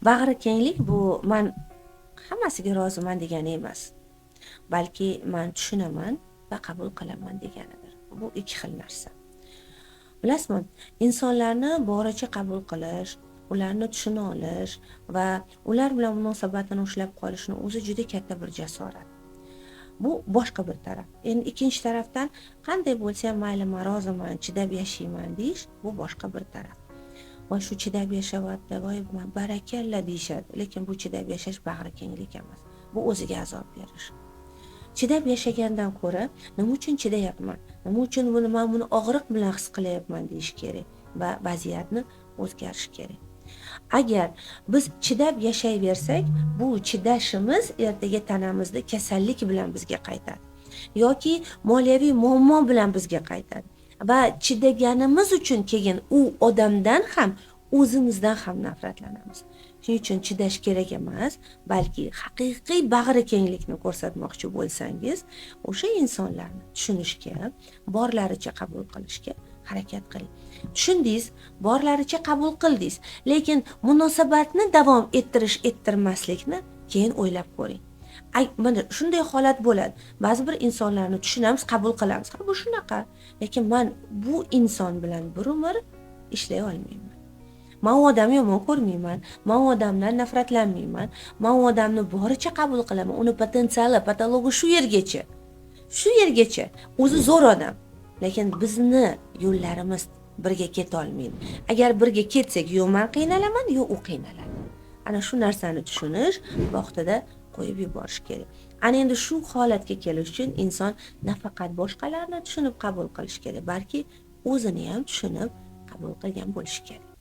Bag'rikenglik bu men hammasiga roziman degani emas. Balki men tushunaman va qabul qilaman deganidir. Bu ikki xil narsa. Bilasizmi, insonlarni boricha qabul qilish, ularni tushuna olish va ular bilan munosabatni ushlab qolishni o'zi juda katta bir jasorat. Bu boshqa bir taraf. Endi ikkinchi tarafdan qanday bo'lsa ham mayli, men roziman, chidab yashayman deyish, bu boshqa bir taraf. Va shu chidab yashayapti, voy barakalla deyishadi, lekin bu chidab yashash bag'rikenglik emas. Bu o'ziga azob berish. Chidab yashagandan ko'ra, nima uchun chidayapman? Nima uchun men buni og'riq bilan his qilyapman deyish kerak va vaziyatni o'zgarish kerak. Agar biz chidab yashayversak, bu chidashimiz ertaga tanamizda kasallik bilan bizga qaytadi yoki moliyaviy muammo bilan bizga qaytadi va chidaganimiz uchun keyin u odamdan ham o'zimizdan ham nafratlanamiz. Shuning uchun chidash kerak emas, balki haqiqiy bag'rikenglikni ko'rsatmoqchi bo'lsangiz, o'sha insonlarni tushunishga, borlaricha qabul qilishga harakat qiling. Tushundingiz, borlaricha qabul qildingiz, lekin munosabatni davom ettirmaslikni keyin o'ylab ko'ring. Mana shunday holat bo'ladi. Ba'zi bir insonlarni tushunamiz, qabul qilamiz. Bu shunaqa, lekin men bu inson bilan bir umr ishlay olmayman. Men u odamni yomon ko'rmayman, men u odamdan nafratlanmayman, men u odamni boricha qabul qilaman. Uni potensiali, patologi shu yergacha. O'zi zo'r odam, lekin bizni yo'llarimiz birga keta olmaydi. Agar birga ketsak, yo men qiynalaman, yo u qiynaladi. Ana shu narsani tushunish vaqtida qo'yib yuborish kerak. Ana endi shu holatga kelish uchun inson nafaqat boshqalarni tushunib qabul qilish kerak, balki o'zini ham tushunib qabul qilgan bo'lishi kerak.